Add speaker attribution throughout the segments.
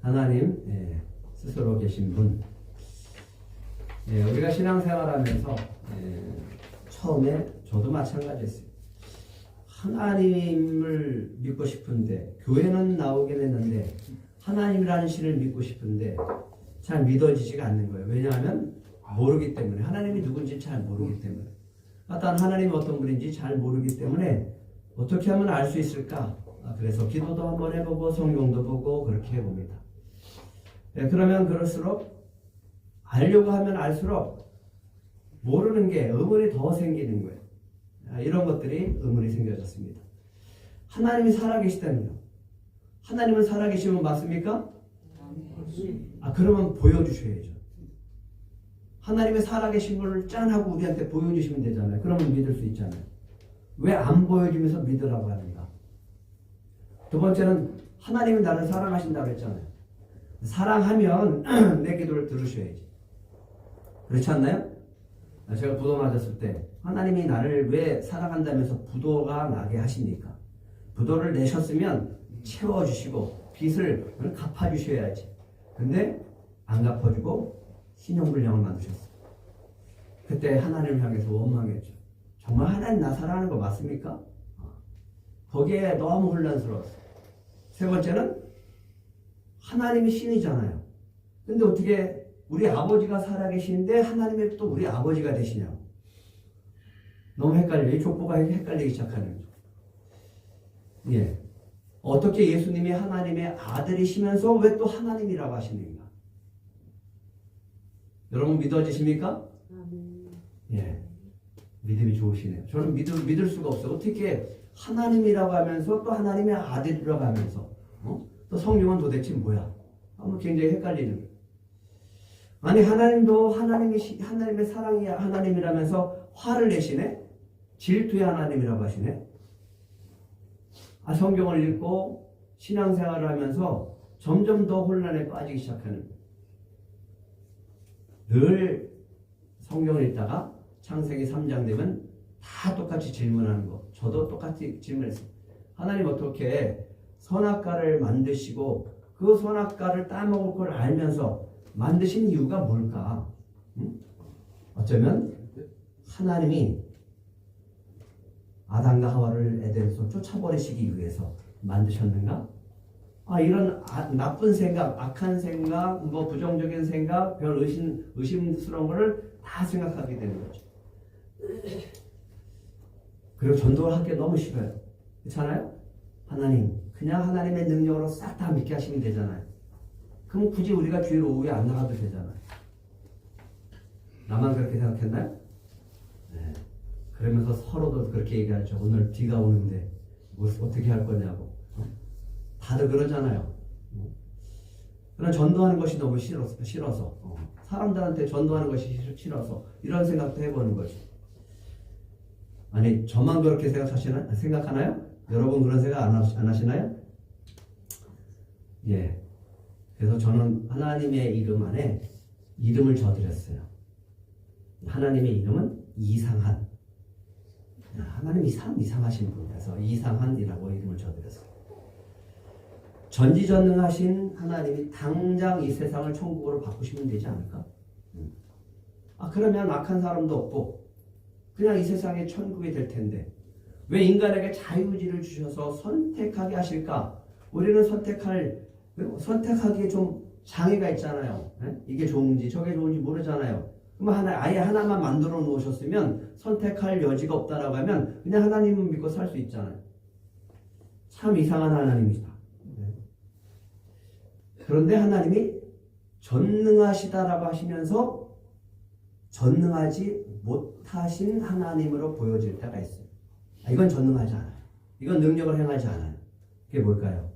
Speaker 1: 하나님 스스로 계신 분. 우리가 신앙생활하면서 처음에 저도 마찬가지였어요. 하나님을 믿고 싶은데 교회는 나오긴 했는데 하나님이라는 신을 믿고 싶은데 잘 믿어지지가 않는 거예요. 왜냐하면 모르기 때문에, 하나님이 누군지 잘 모르기 때문에, 일단 하나님이 어떤 분인지 잘 모르기 때문에 어떻게 하면 알 수 있을까? 그래서 기도도 한번 해보고 성경도 보고 그렇게 해봅니다. 그러면 그럴수록 알려고 하면 알수록 모르는 게 의문이 더 생기는 거예요. 이런 것들이 의문이 생겨졌습니다. 하나님이 살아계시다면요. 하나님은 살아계시면 맞습니까? 그러면 보여주셔야죠. 하나님의 살아계신 걸 짠하고 우리한테 보여주시면 되잖아요. 그러면 믿을 수 있잖아요. 왜 안 보여주면서 믿으라고 하는가? 두 번째는 하나님이 나를 사랑하신다고 했잖아요. 사랑하면 내 기도를 들으셔야지. 그렇지 않나요? 제가 부도 맞았을 때 하나님이 나를 왜 사랑한다면서 부도가 나게 하십니까? 부도를 내셨으면 채워주시고 빚을 갚아주셔야지. 근데 안 갚아주고 신용불량을 만드셨어요. 그때 하나님을 향해서 원망했죠. 정말 하나님 나 사랑하는 거 맞습니까? 거기에 너무 혼란스러웠어요. 세 번째는 하나님이 신이잖아요. 근데 어떻게 우리 아버지가 살아계시는데 하나님이 또 우리 아버지가 되시냐고. 너무 헷갈려요. 이 족보가 헷갈리기 시작하는 거죠. 어떻게 예수님이 하나님의 아들이시면서 왜 또 하나님이라고 하시는가? 여러분 믿어지십니까? 믿음이 좋으시네요. 저는 믿을 수가 없어요. 어떻게 하나님이라고 하면서 또 하나님의 아들이라고 하면서 또 성령은 도대체 뭐야? 굉장히 헷갈리는 거예요. 아니 하나님도 하나님의 사랑이 하나님이라면서 화를 내시네? 질투의 하나님이라고 하시네? 성경을 읽고 신앙생활을 하면서 점점 더 혼란에 빠지기 시작하는 거예요. 늘 성경을 읽다가 창세기 3장 되면 다 똑같이 질문하는 거. 저도 똑같이 질문했어요. 하나님 어떻게 선악과를 만드시고 그 선악과를 따먹을 걸 알면서 만드신 이유가 뭘까? 어쩌면 하나님이 아담과 하와를 에덴에서 쫓아버리시기 위해서 만드셨는가? 이런 나쁜 생각, 악한 생각, 부정적인 생각, 별 의심스러운 거를 다 생각하게 되는 거죠. 그리고 전도를 하기 너무 싫어요. 그렇잖아요? 하나님, 그냥 하나님의 능력으로 싹 다 믿게 하시면 되잖아요. 그럼 굳이 우리가 주일 오후에 안 나가도 되잖아요. 나만 그렇게 생각했나요? 네. 그러면서 서로도 그렇게 얘기하죠. 오늘 비가 오는데 어떻게 할 거냐고. 다들 그러잖아요. 그런 전도하는 것이 너무 싫어서 사람들한테 전도하는 것이 싫어서 이런 생각도 해보는 거죠. 아니 저만 그렇게 생각하나요? 여러분 그런 생각 안 하시나요? 그래서 저는 하나님의 이름 안에 이름을 저드렸어요. 하나님의 이름은 이상한. 하나님이 이상하신 분이라서 이상한이라고 이름을 저드렸어요. 전지전능하신 하나님이 당장 이 세상을 천국으로 바꾸시면 되지 않을까? 그러면 악한 사람도 없고 그냥 이 세상이 천국이 될 텐데 왜 인간에게 자유의지를 주셔서 선택하게 하실까? 우리는 선택하기에 좀 장애가 있잖아요. 이게 좋은지 저게 좋은지 모르잖아요. 그럼 아예 하나만 만들어 놓으셨으면 선택할 여지가 없다라고 하면 그냥 하나님을 믿고 살 수 있잖아요. 참 이상한 하나님이시다. 그런데 하나님이 전능하시다라고 하시면서 전능하지 못하신 하나님으로 보여질 때가 있어요. 이건 전능하지 않아요. 이건 능력을 행하지 않아요. 그게 뭘까요?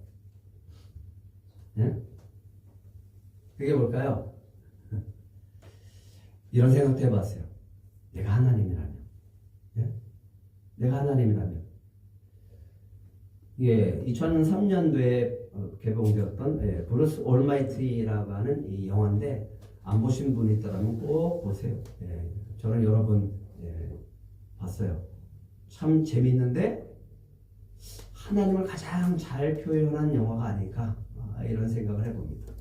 Speaker 1: 그게 뭘까요? 이런 생각도 해봤어요. 내가 하나님이라면. 내가 하나님이라면. 2003년도에 개봉되었던 브루스 올마이티라고 하는 이 영화인데 안 보신 분 있더라면 꼭 보세요. 저는 여러 번 봤어요. 참 재밌는데 하나님을 가장 잘 표현한 영화가 아닐까 이런 생각을 해봅니다.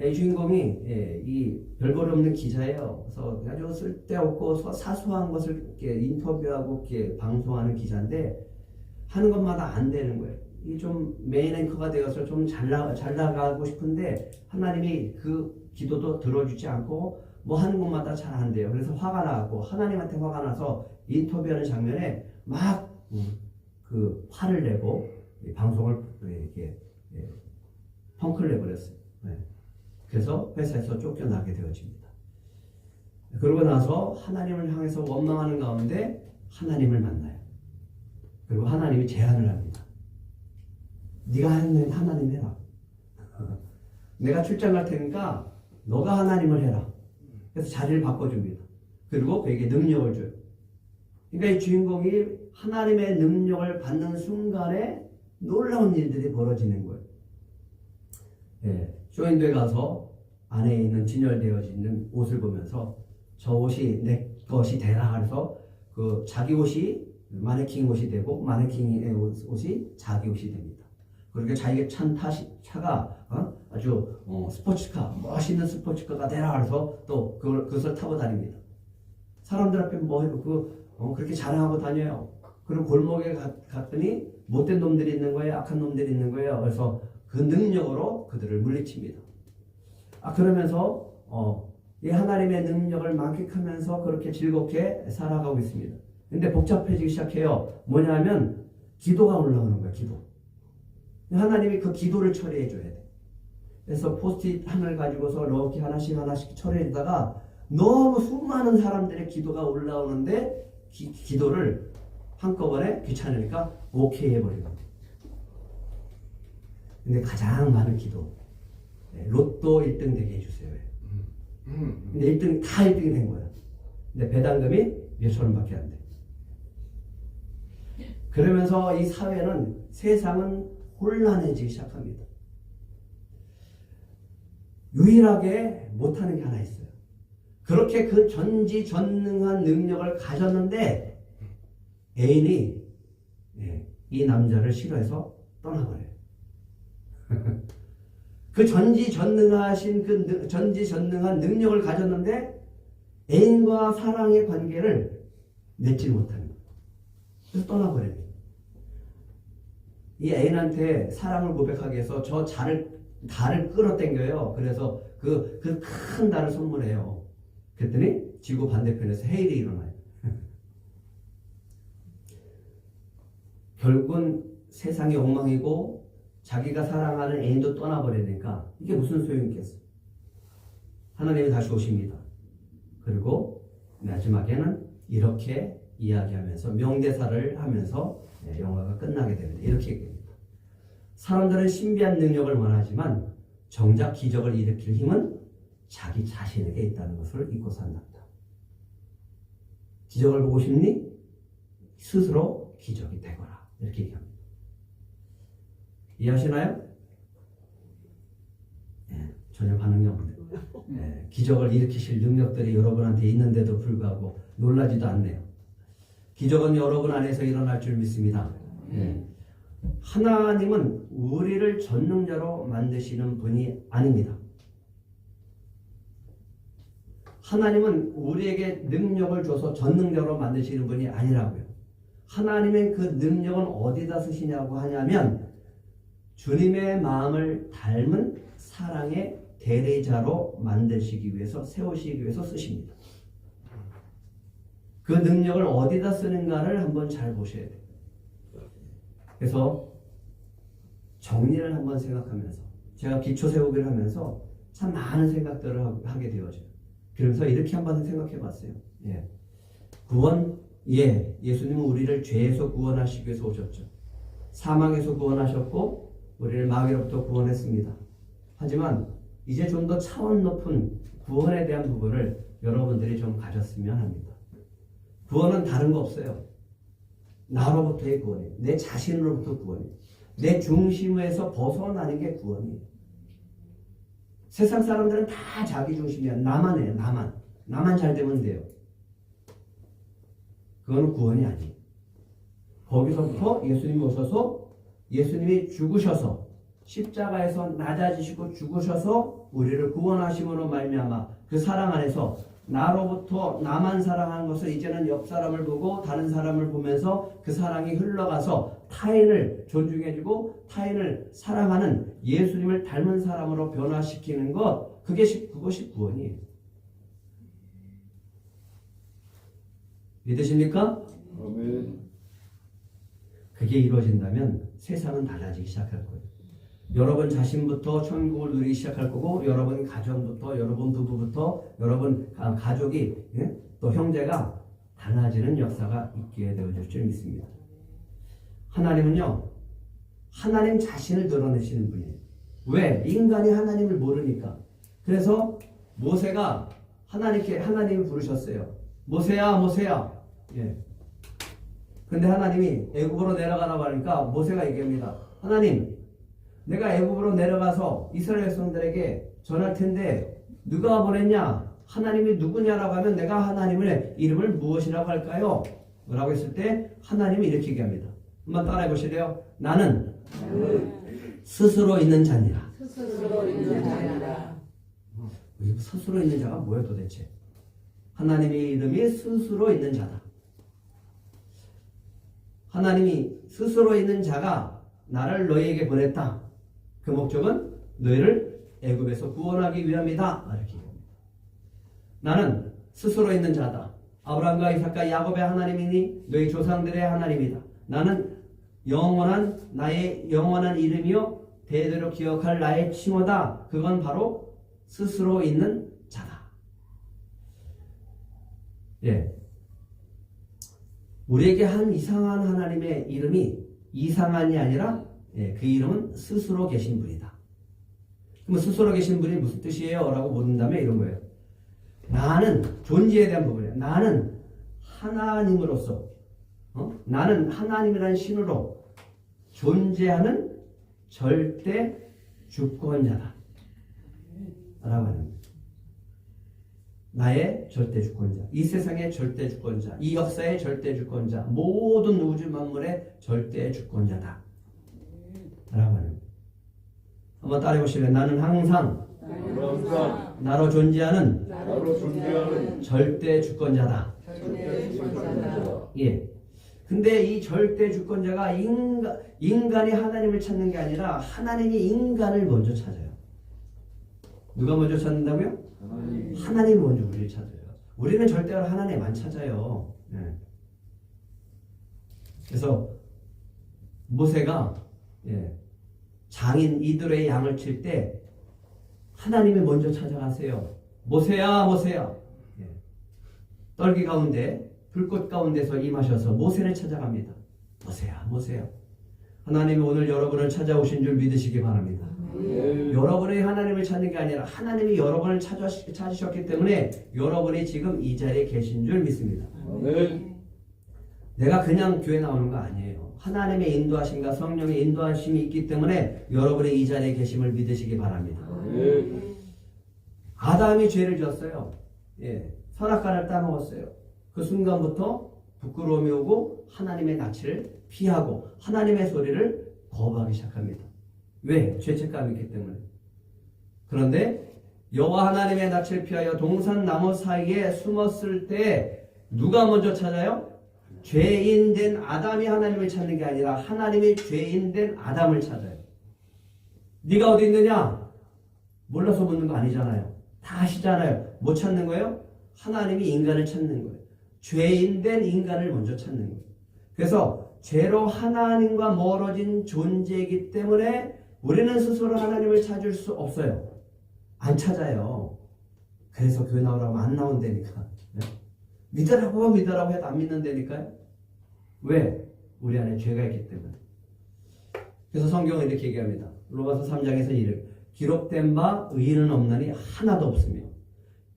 Speaker 1: 이 주인공이 이 별볼 없는 기자예요. 그래서 아주 쓸데없고 사소한 것을 이렇게 인터뷰하고 이렇게 방송하는 기자인데 하는 것마다 안 되는 거예요. 이 좀 메인 앵커가 되어서 좀 잘 나가고 싶은데 하나님이 그 기도도 들어주지 않고 뭐 하는 것마다 잘 안 돼요. 그래서 화가 나고 하나님한테 화가 나서 인터뷰하는 장면에 막 그 화를 내고 방송을 이렇게 펑크를 내버렸어요. 그래서 회사에서 쫓겨나게 되어집니다. 그러고 나서 하나님을 향해서 원망하는 가운데 하나님을 만나요. 그리고 하나님이 제안을 합니다. 네가 하는 하나님 해라. 내가 출장 갈 테니까 너가 하나님을 해라. 그래서 자리를 바꿔줍니다. 그리고 그에게 능력을 줘요. 그러니까 이 주인공이 하나님의 능력을 받는 순간에 놀라운 일들이 벌어지는 거예요. 쇼윈도에 가서 안에 있는 진열되어 있는 옷을 보면서 저 옷이 내 것이 되라 해서 그 자기 옷이 마네킹 옷이 되고 마네킹의 옷이 자기 옷이 됩니다. 그러니까 자기가 찬 차가 아주 스포츠카, 멋있는 스포츠카가 되라 해서 또 그것을 타고 다닙니다. 사람들 앞에 그렇게 자랑하고 다녀요. 그리고 골목에 갔더니 못된 놈들이 있는 거예요. 악한 놈들이 있는 거예요. 그래서 그 능력으로 그들을 물리칩니다. 그러면서 이 하나님의 능력을 만끽하면서 그렇게 즐겁게 살아가고 있습니다. 근데 복잡해지기 시작해요. 뭐냐면 기도가 올라오는 거예요. 기도. 하나님이 그 기도를 처리해 줘야 돼. 그래서 포스트잇 하나를 가지고서 이렇게 하나씩 처리해 주다가 너무 수많은 사람들의 기도가 올라오는데 기도를 한꺼번에 귀찮으니까 오케이 해버리는 거예요. 근데 가장 많은 기도, 로또 1등 되게 해주세요. 근데 1등 다 1등이 된 거야. 근데 배당금이 몇천 원밖에 안 돼. 그러면서 이 사회는, 세상은 혼란해지기 시작합니다. 유일하게 못하는 게 하나 있어요. 그렇게 그 전지전능한 능력을 가졌는데 애인이 이 남자를 싫어해서 떠나버려요. 그 전지전능한 능력을 가졌는데 애인과 사랑의 관계를 맺지 못하는 거예요. 그래서 떠나버려요. 이 애인한테 사랑을 고백하기 위해서 저 달을 끌어당겨요. 그래서 그 큰 달을 선물해요. 그랬더니 지구 반대편에서 해일이 일어나요. 결국은 세상이 엉망이고 자기가 사랑하는 애인도 떠나버리니까 이게 무슨 소용이 있겠어. 하나님이 다시 오십니다. 그리고 마지막에는 이렇게 이야기하면서 명대사를 하면서 영화가 끝나게 됩니다. 이렇게 얘기합니다. 사람들은 신비한 능력을 원하지만 정작 기적을 일으킬 힘은 자기 자신에게 있다는 것을 잊고 산답니다. 기적을 보고 싶니? 스스로 기적이 되거라. 이렇게 얘기합니다. 이해하시나요? 전혀 반응이 없네요. 기적을 일으키실 능력들이 여러분한테 있는데도 불구하고 놀라지도 않네요. 기적은 여러분 안에서 일어날 줄 믿습니다. 하나님은 우리를 전능자로 만드시는 분이 아닙니다. 하나님은 우리에게 능력을 줘서 전능자로 만드시는 분이 아니라고요. 하나님의 그 능력은 어디다 쓰시냐고 하냐면 주님의 마음을 닮은 사랑의 대리자로 만드시기 위해서, 세우시기 위해서 쓰십니다. 그 능력을 어디다 쓰는가를 한번 잘 보셔야 돼요. 그래서 정리를 한번 생각하면서, 제가 기초 세우기를 하면서 참 많은 생각들을 하게 되어져요. 그래서 이렇게 한번 생각해 봤어요. 구원, 예수님은 우리를 죄에서 구원하시기 위해서 오셨죠. 사망에서 구원하셨고 우리를 마귀로부터 구원했습니다. 하지만 이제 좀 더 차원 높은 구원에 대한 부분을 여러분들이 좀 가졌으면 합니다. 구원은 다른 거 없어요. 나로부터의 구원이에요. 내 자신으로부터 구원이에요. 내 중심에서 벗어나는 게 구원이에요. 세상 사람들은 다 자기 중심이야. 나만 해요. 나만 잘 되면 돼요. 그건 구원이 아니에요. 거기서부터 예수님이 오셔서 예수님이 죽으셔서 십자가에서 낮아지시고 죽으셔서 우리를 구원하심으로 말미암아 그 사랑 안에서 나로부터 나만 사랑하는 것을 이제는 옆 사람을 보고 다른 사람을 보면서 그 사랑이 흘러가서 타인을 존중해주고 타인을 사랑하는 예수님을 닮은 사람으로 변화시키는 것, 그것이 구원이에요. 믿으십니까?
Speaker 2: 아멘.
Speaker 1: 그게 이루어진다면 세상은 달라지기 시작할 거예요. 여러분 자신부터 천국을 누리기 시작할 거고, 여러분 가정부터, 여러분 부부부터, 여러분 가족이, 또 형제가 달라지는 역사가 있게 되어질 줄 믿습니다. 하나님은요, 하나님 자신을 드러내시는 분이에요. 왜? 인간이 하나님을 모르니까. 그래서 모세가 하나님이 부르셨어요. 모세야, 모세야. 예. 근데 하나님이 애굽으로 내려가라고 하니까 모세가 얘기합니다. 하나님, 내가 애굽으로 내려가서 이스라엘 백성들에게 전할 텐데 누가 보냈냐? 하나님이 누구냐라고 하면 내가 하나님의 이름을 무엇이라고 할까요? 라고 했을 때 하나님이 이렇게 얘기합니다. 한번 따라해 보실래요? 나는 스스로 있는 자니라.
Speaker 3: 스스로 있는 자니라.
Speaker 1: 스스로 있는 자가 뭐야 도대체? 하나님의 이름이 스스로 있는 자다. 하나님이 스스로 있는 자가 나를 너희에게 보냈다. 그 목적은 너희를 애굽에서 구원하기 위함이다. 이렇게 얘기합니다. 나는 스스로 있는 자다. 아브라함과 이삭과 야곱의 하나님이니 너희 조상들의 하나님이다. 나는 나의 영원한 이름이요 대대로 기억할 나의 칭호다. 그건 바로 스스로 있는 자다. 예. 우리에게 한 이상한 하나님의 이름이 이상한이 아니라 그 이름은 스스로 계신 분이다. 그럼 스스로 계신 분이 무슨 뜻이에요? 라고 묻는다면 이런 거예요. 나는 존재에 대한 부분이에요. 나는 하나님으로서 나는 하나님이라는 신으로 존재하는 절대 주권자다. 라고 하는 거예요. 나의 절대 주권자, 이 세상의 절대 주권자, 이 역사의 절대 주권자, 모든 우주 만물의 절대 주권자다. 라고 하는 거예요. 한번 따라해 보실래요? 나는 항상 나로 존재하는 절대 주권자다. 예. 근데 이 절대 주권자가 인간이 하나님을 찾는 게 아니라 하나님이 인간을 먼저 찾아요. 누가 먼저 찾는다고요? 하나님이 먼저 우리를 찾아요. 우리는 절대로 하나님 안 찾아요. 예. 그래서 모세가 장인 이들의 양을 칠 때 하나님이 먼저 찾아가세요. 모세야, 모세야. 떨기 가운데 불꽃 가운데서 임하셔서 모세를 찾아갑니다. 모세야, 모세야. 하나님이 오늘 여러분을 찾아오신 줄 믿으시기 바랍니다. 여러분이 하나님을 찾는 게 아니라 하나님이 여러분을 찾으셨기 때문에 여러분이 지금 이 자리에 계신 줄 믿습니다. 내가 그냥 교회 나오는 거 아니에요. 하나님의 인도하심과 성령의 인도하심이 있기 때문에 여러분이 이 자리에 계심을 믿으시기 바랍니다. 아담이 죄를 지었어요. 선악과를 따먹었어요. 그 순간부터 부끄러움이 오고 하나님의 낯을 피하고 하나님의 소리를 거부하기 시작합니다. 왜? 죄책감이 있기 때문에. 그런데 여호와 하나님의 낯을 피하여 동산 나무 사이에 숨었을 때 누가 먼저 찾아요? 죄인된 아담이 하나님을 찾는 게 아니라 하나님이 죄인된 아담을 찾아요. 네가 어디 있느냐? 몰라서 묻는 거 아니잖아요. 다 아시잖아요. 뭐 찾는 거예요? 하나님이 인간을 찾는 거예요. 죄인된 인간을 먼저 찾는 거예요. 그래서 죄로 하나님과 멀어진 존재이기 때문에 우리는 스스로 하나님을 찾을 수 없어요. 안 찾아요. 그래서 교회 나오라고 안 나온다니까. 믿으라고 해도 안 믿는다니까요. 왜? 우리 안에 죄가 있기 때문에. 그래서 성경은 이렇게 얘기합니다. 로마서 3장에서 이렇게 기록된 바 의인은 없나니 하나도 없으며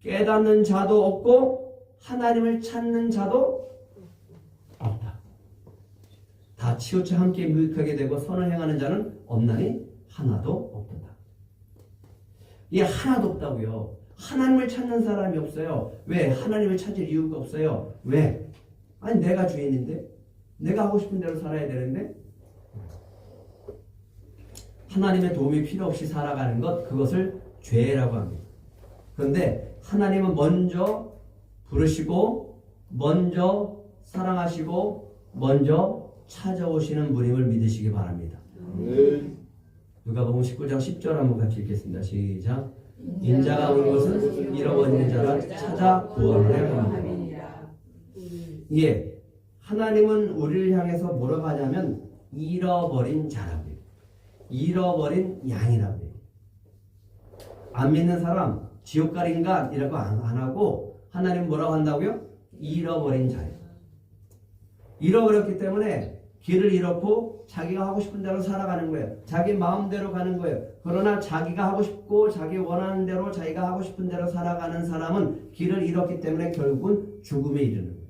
Speaker 1: 깨닫는 자도 없고 하나님을 찾는 자도 없다. 다 치우쳐 함께 무익하게 되고 선을 행하는 자는 없나니 하나도 없다. 이게 하나도 없다고요. 하나님을 찾는 사람이 없어요. 왜? 하나님을 찾을 이유가 없어요. 왜? 아니 내가 주인인데 내가 하고 싶은 대로 살아야 되는데 하나님의 도움이 필요 없이 살아가는 것, 그것을 죄라고 합니다. 그런데 하나님은 먼저 부르시고 먼저 사랑하시고 먼저 찾아오시는 분임을 믿으시기 바랍니다. 누가복음 19장 10절 한번 같이 읽겠습니다. 시작. 인자가 온 것은 잃어버린 자를 찾아 구원하려 함이라. 예, 하나님은 우리를 향해서 뭐라고 하냐면 잃어버린 자라고요. 잃어버린 양이라고요. 안 믿는 사람 지옥갈인간이라고 안 하고 하나님 뭐라고 한다고요? 잃어버린 자예요. 잃어버렸기 때문에 길을 잃었고 자기가 하고 싶은 대로 살아가는 거예요. 자기 마음대로 가는 거예요. 그러나 자기가 하고 싶고 자기 원하는 대로 자기가 하고 싶은 대로 살아가는 사람은 길을 잃었기 때문에 결국은 죽음에 이르는 거예요.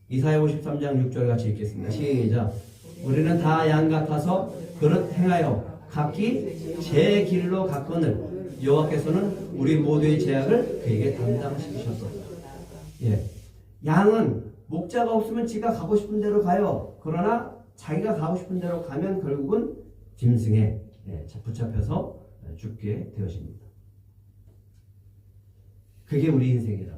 Speaker 1: 이사야 53장 6절 같이 읽겠습니다. 시작. 우리는 다 양 같아서 그릇 행하여 각기 제 길로 갔거늘 여호와께서는 우리 모두의 죄악을 그에게 담당시키셨소서. 예, 양은 목자가 없으면 지가 가고 싶은 대로 가요. 그러나 자기가 가고 싶은 대로 가면 결국은 짐승에 붙잡혀서 죽게 되어집니다. 그게 우리 인생이라.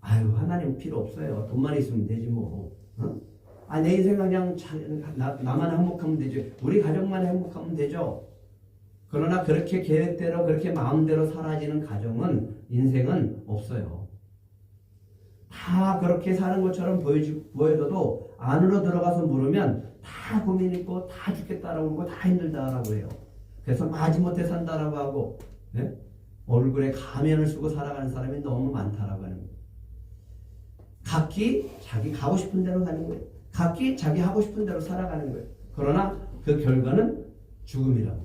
Speaker 1: 아유, 하나님 필요 없어요. 돈만 있으면 되지 뭐. 어? 아, 내 인생 그냥 나만 행복하면 되죠. 우리 가정만 행복하면 되죠. 그러나 그렇게 계획대로 그렇게 마음대로 사라지는 가정은 인생은 없어요. 다 그렇게 사는 것처럼 보여줘도 안으로 들어가서 물으면 다 고민 있고 다 죽겠다라고 그러고 다 힘들다라고 해요. 그래서 마지못해 산다라고 하고 네? 얼굴에 가면을 쓰고 살아가는 사람이 너무 많다라고 하는 거예요. 각기 자기 가고 싶은 대로 가는 거예요. 각기 자기 하고 싶은 대로 살아가는 거예요. 그러나 그 결과는 죽음이라고.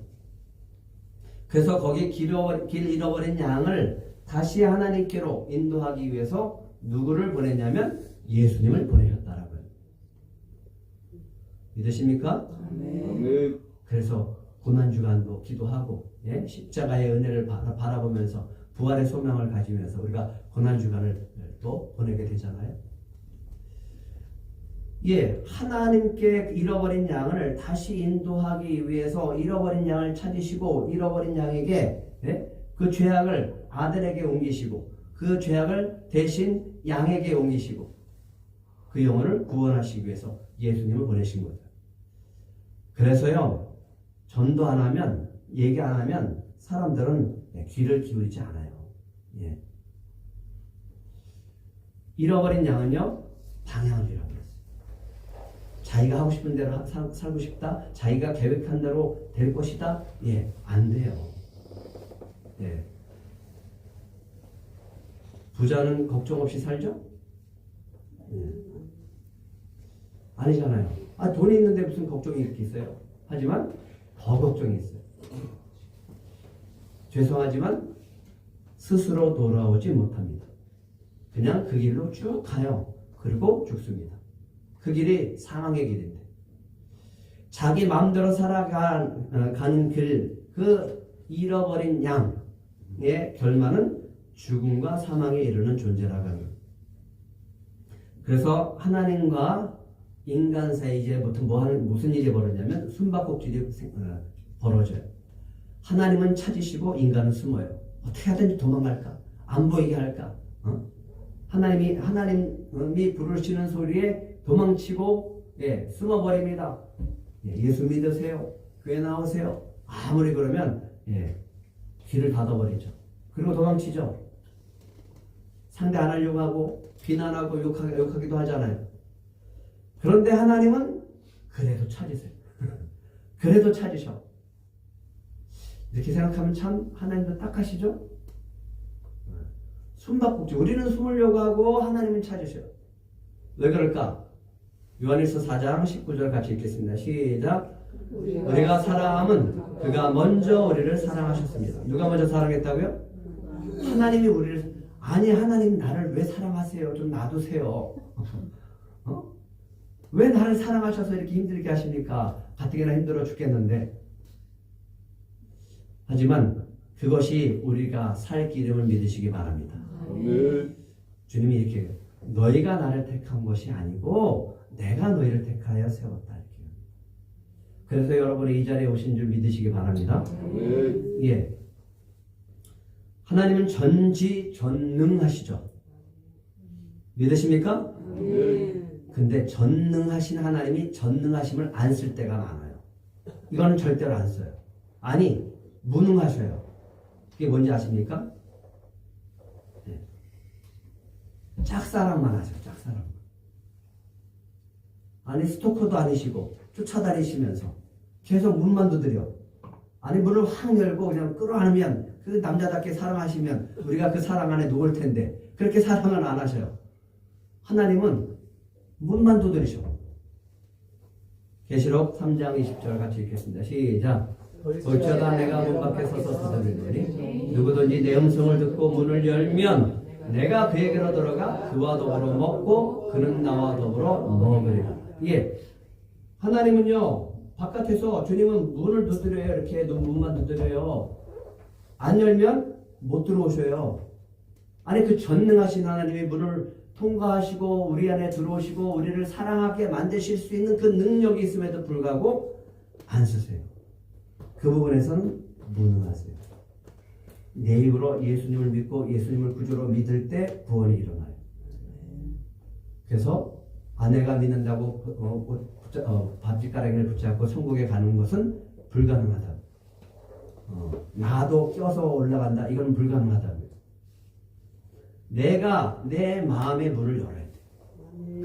Speaker 1: 그래서 거기 길 잃어버린 양을 다시 하나님께로 인도하기 위해서 누구를 보냈냐면 예수님을 보내셨다라고요. 믿으십니까?
Speaker 2: 아멘.
Speaker 1: 그래서 고난주간도 기도하고 예? 십자가의 은혜를 바라보면서 부활의 소망을 가지면서 우리가 고난주간을 또 보내게 되잖아요. 예, 하나님께 잃어버린 양을 다시 인도하기 위해서 잃어버린 양을 찾으시고 잃어버린 양에게 예? 그 죄악을 아들에게 옮기시고 그 죄악을 대신 양에게 옮기시고 그 영혼을 구원하시기 위해서 예수님을 보내신 거죠. 그래서요, 전도 안 하면, 얘기 안 하면 사람들은 귀를 기울이지 않아요. 예. 잃어버린 양은요, 방향을 잃어버렸어요. 자기가 하고 싶은 대로 살고 싶다, 자기가 계획한 대로 될 것이다, 예, 안 돼요. 예. 부자는 걱정 없이 살죠? 예. 아니잖아요. 아, 돈이 있는데 무슨 걱정이 이렇게 있어요? 하지만 더 걱정이 있어요. 죄송하지만 스스로 돌아오지 못합니다. 그냥 그 길로 쭉 가요. 그리고 죽습니다. 그 길이 사망의 길인데 자기 마음대로 살아가는 길, 그 잃어버린 양의 결말은 죽음과 사망에 이르는 존재라고 합니다. 그래서 하나님과 인간 사이에 이제부터 무슨 일이 벌어지냐면 숨바꼭질이 벌어져요. 하나님은 찾으시고 인간은 숨어요. 어떻게 하든지 도망갈까? 안 보이게 할까? 하나님이 부르시는 소리에 도망치고 숨어버립니다. 예수 믿으세요. 교회 나오세요. 아무리 그러면 귀를 닫아버리죠. 그리고 도망치죠. 상대 안 하려고 하고 비난하고 욕하기도 하잖아요. 그런데 하나님은 그래도 찾으세요. 그래도 찾으셔. 이렇게 생각하면 참 하나님도 딱하시죠? 숨바꼭질. 우리는 숨으려고 하고 하나님은 찾으셔요. 왜 그럴까? 요한일서 4장 19절 같이 읽겠습니다. 시작. 우리가 사랑함은 그가 먼저 우리를 사랑하셨습니다. 누가 먼저 사랑했다고요? 하나님이 우리를. 아니, 하나님 나를 왜 사랑하세요? 좀 놔두세요. 왜 나를 사랑하셔서 이렇게 힘들게 하십니까? 가뜩이나 힘들어 죽겠는데. 하지만 그것이 우리가 살 기름을 믿으시기 바랍니다.
Speaker 2: 아멘.
Speaker 1: 주님이 이렇게 너희가 나를 택한 것이 아니고 내가 너희를 택하여 세웠다. 이렇게. 그래서 여러분이 이 자리에 오신 줄 믿으시기 바랍니다.
Speaker 2: 아멘.
Speaker 1: 예. 하나님은 전지전능하시죠. 믿으십니까?
Speaker 2: 아멘.
Speaker 1: 근데 전능하신 하나님이 전능하심을 안 쓸 때가 많아요. 이거는 절대로 안 써요. 아니, 무능하셔요. 그게 뭔지 아십니까? 네. 짝사랑만 하세요. 짝사랑. 아니, 스토커도 아니시고 쫓아다니시면서 계속 문만 두드려. 아니, 문을 확 열고 그냥 끌어안으면 그 남자답게 사랑하시면 우리가 그 사랑 안에 녹을 텐데 그렇게 사랑을 안 하셔요. 하나님은 문만 두드리셔. 계시록 3장 20절 같이 읽겠습니다. 시작. 어쩌다 내가 문 밖에 서서 두드리노니 누구든지 내 음성을 듣고 문을 열면 내가 그에게로 들어가 그와 더불어 먹고 그는 나와 더불어 먹으리라. 예. 하나님은요, 바깥에서 주님은 문을 두드려요. 이렇게 문만 두드려요. 안 열면 못 들어오셔요. 아니, 그 전능하신 하나님이 문을 통과하시고 우리 안에 들어오시고 우리를 사랑하게 만드실 수 있는 그 능력이 있음에도 불구하고 안 쓰세요. 그 부분에서는 무능하세요. 내 입으로 예수님을 믿고 예수님을 구주로 믿을 때 구원이 일어나요. 그래서 아내가 믿는다고 밥숟가락을 붙잡고 천국에 가는 것은 불가능하다. 나도 껴서 올라간다. 이건 불가능하다고요. 내가 내 마음의 문을 열어야 돼.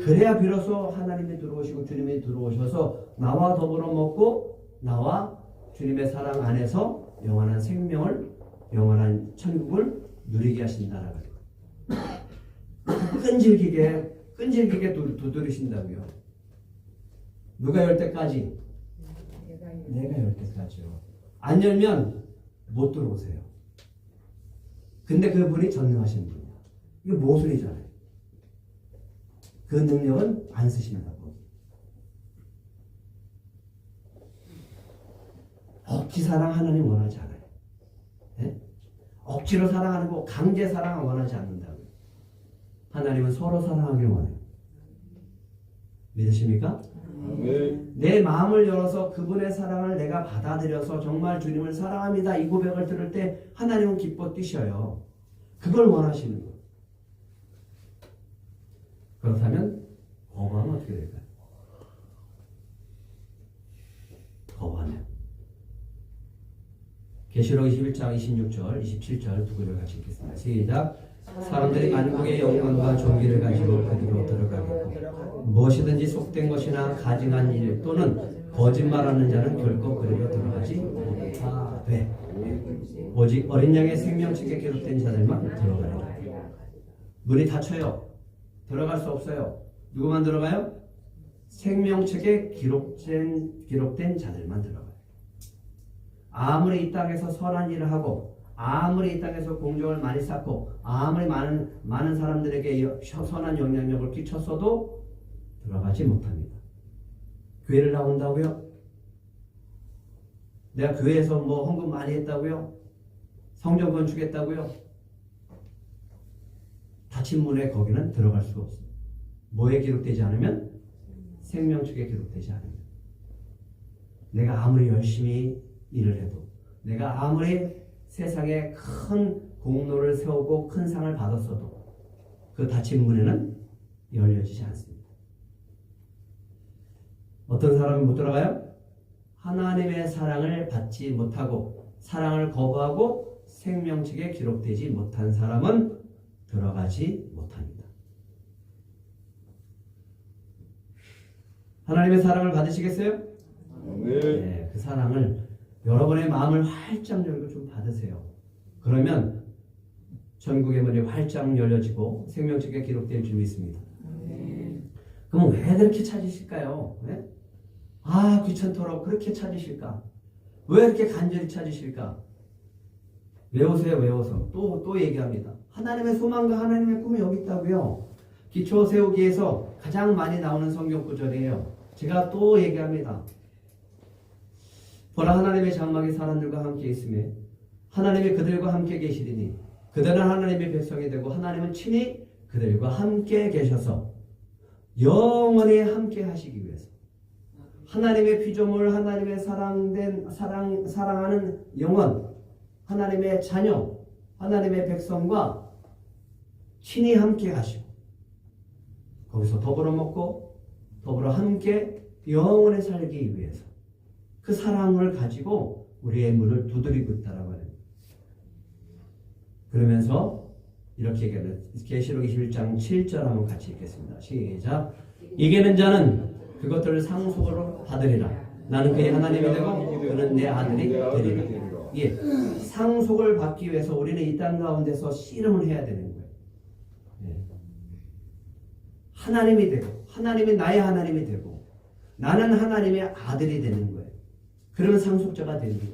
Speaker 1: 그래야 비로소 하나님이 들어오시고 주님이 들어오셔서 나와 더불어 먹고 나와 주님의 사랑 안에서 영원한 생명을, 영원한 천국을 누리게 하신다라는 거예요. 끈질기게 두드리신다고요. 누가 열 때까지? 내가 열 때까지요. 안 열면 못 들어오세요. 근데 그분이 전능하신 분이야. 이게 모순이잖아요. 그 능력은 안 쓰신다고. 억지 사랑 하나님 원하지 않아요. 네? 억지로 사랑하고 강제 사랑을 원하지 않는다고요. 하나님은 서로 사랑하길 원해요. 믿으십니까?
Speaker 2: 아멘.
Speaker 1: 내 마음을 열어서 그분의 사랑을 내가 받아들여서 정말 주님을 사랑합니다. 이 고백을 들을 때 하나님은 기뻐 뛰셔요. 그걸 원하시는 거예요. 그렇다면 거부하면 어떻게 될까요? 거부하면 계시록 21장 26절 27절 두 구절 같이 읽겠습니다. 시작. 사람들이 만국의 영광과 존귀를 가지고 그리로 들어가겠고 무엇이든지 속된 것이나 가증한 일 또는 거짓말하는 자는 결코 그리로 들어가지 못하되 오직 어린 양의 생명책에 기록된 자들만 들어가리라. 문이 닫혀요. 들어갈 수 없어요. 누구만 들어가요? 생명책에 기록된 자들만 들어가요. 아무리 이 땅에서 선한 일을 하고 아무리 이 땅에서 공적을 많이 쌓고 아무리 많은 사람들에게 선한 영향력을 끼쳤어도 들어가지 못합니다. 교회를 나온다고요? 내가 교회에서 뭐 헌금 많이 했다고요? 성전 건축했다고요? 닫힌 문에 거기는 들어갈 수가 없습니다. 뭐에 기록되지 않으면? 생명책에 기록되지 않으면. 내가 아무리 열심히 일을 해도 내가 아무리 세상에 큰 공로를 세우고 큰 상을 받았어도 그 닫힌 문에는 열려지지 않습니다. 어떤 사람이 못 들어가요? 하나님의 사랑을 받지 못하고 사랑을 거부하고 생명책에 기록되지 못한 사람은 들어가지 못합니다. 하나님의 사랑을 받으시겠어요?
Speaker 2: 아멘.
Speaker 1: 네, 그 사랑을 여러분의 마음을 활짝 열고 좀 받으세요. 그러면 천국의 문이 활짝 열려지고 생명책에 기록될 줄 믿습니다. 그럼 왜 그렇게 찾으실까요? 네? 아, 귀찮도록 그렇게 찾으실까? 왜 이렇게 간절히 찾으실까? 외우세요. 외워서 또 얘기합니다. 하나님의 소망과 하나님의 꿈이 여기 있다고요. 기초 세우기에서 가장 많이 나오는 성경 구절이에요. 제가 또 얘기합니다. 보라, 하나님의 장막이 사람들과 함께 있으며 하나님이 그들과 함께 계시리니 그들은 하나님의 백성이 되고 하나님은 친히 그들과 함께 계셔서 영원히 함께 하시기 위해서 하나님의 피조물, 하나님의 사랑하는 영혼, 하나님의 자녀, 하나님의 백성과 친히 함께 가시고 거기서 더불어 먹고 더불어 함께 영원히 살기 위해서 그 사랑을 가지고 우리의 문을 두드리고 있다라고 합니다. 그러면서 이렇게 얘기하는 계시록 21장 7절 한번 같이 읽겠습니다. 시작. 이기는 자는 그것들을 상속으로 받으리라. 나는 그의 하나님이 되고 그는 내 아들이 되리라. 예, 상속을 받기 위해서 우리는 이 땅 가운데서 씨름을 해야 되는 거예요. 예. 하나님이 되고 하나님이 나의 하나님이 되고 나는 하나님의 아들이 되는 거예요. 그러면 상속자가 되는 거예요.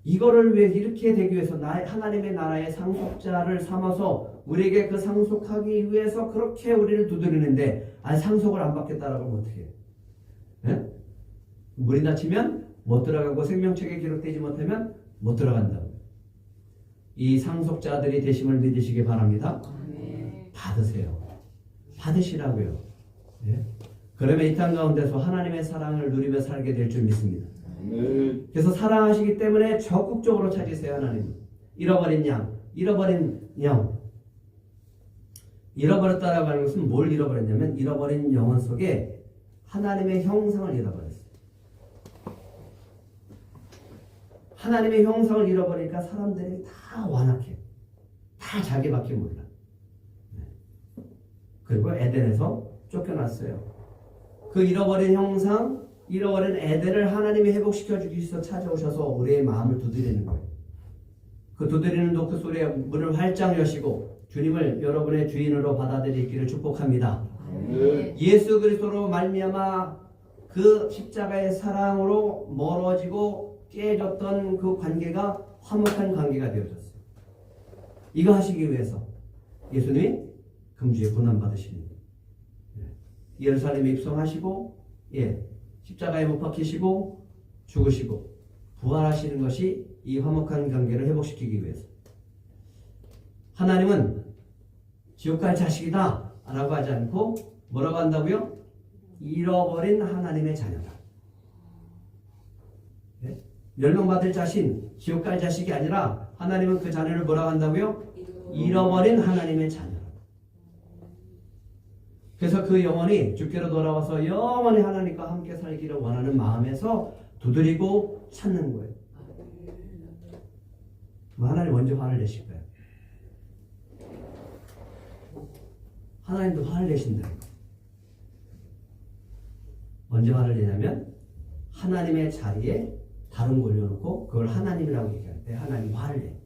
Speaker 1: 이거를 왜 이렇게 되기 위해서 하나님의 나라의 상속자를 삼아서 우리에게 그 상속하기 위해서 그렇게 우리를 두드리는데 상속을 안 받겠다라고 하면 어떻게 해요? 예? 물이 닫히면 못 들어가고 생명책에 기록되지 못하면 못 들어간다고. 이 상속자들이 되심을 믿으시기 바랍니다. 받으세요. 받으시라고요. 예? 그러면 이 땅 가운데서 하나님의 사랑을 누리며 살게 될 줄 믿습니다. 그래서 사랑하시기 때문에 적극적으로 찾으세요. 하나님. 잃어버린 양, 잃어버린 영. 잃어버렸다라고 하는 것은 뭘 잃어버렸냐면 잃어버린 영혼 속에 하나님의 형상을 잃어버렸어요. 하나님의 형상을 잃어버리니까 사람들이 다 완악해. 다 자기밖에 몰라. 그리고 에덴에서 쫓겨났어요. 그 잃어버린 형상, 잃어버린 에덴을 하나님이 회복시켜 주기 위해서 찾아오셔서 우리의 마음을 두드리는 거예요. 그 두드리는 그 소리에 문을 활짝 여시고 주님을 여러분의 주인으로 받아들이기를 축복합니다. 예수 그리스도로 말미암아 그 십자가의 사랑으로 멀어지고 깨졌던 그 관계가 화목한 관계가 되어졌어요. 이거 하시기 위해서 예수님이 금주에 고난받으십니다. 예루살렘에 입성하시고 십자가에 못 박히시고 죽으시고 부활하시는 것이 이 화목한 관계를 회복시키기 위해서. 하나님은 지옥 갈 자식이다 라고 하지 않고 뭐라고 한다고요? 잃어버린 하나님의 자녀다. 멸망받을 자신, 지옥 갈 자식이 아니라 하나님은 그 자녀를 뭐라고 한다고요? 잃어버린 하나님의 자녀. 그래서 그 영혼이 주께로 돌아와서 영원히 하나님과 함께 살기를 원하는 마음에서 두드리고 찾는 거예요. 하나님 먼저 화를 내실 거예요. 하나님도 화를 내신다. 언제 화를 내냐면 하나님의 자리에 다른 걸 올려놓고 그걸 하나님이라고 얘기할 때 하나님 화를 내.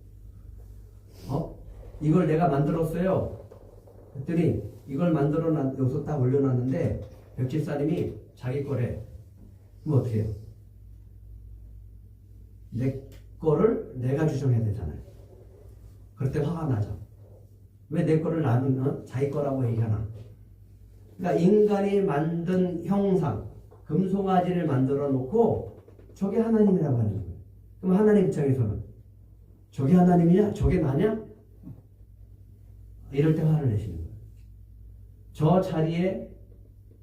Speaker 1: 이걸 내가 만들었어요. 그랬더니 이걸 만들어 여기서 딱 올려놨는데 벽집사님이 자기 거래. 그럼 어떻게 해요? 내 거를 내가 주장해야 되잖아요. 그럴 때 화가 나죠. 왜 내 거를 나는 자기 거라고 얘기하나? 그러니까 인간이 만든 형상, 금송아지를 만들어 놓고 저게 하나님이라고 하는 거예요. 그럼 하나님 입장에서는 저게 하나님이냐? 저게 나냐? 이럴 때 화를 내시는 거예요. 저 자리에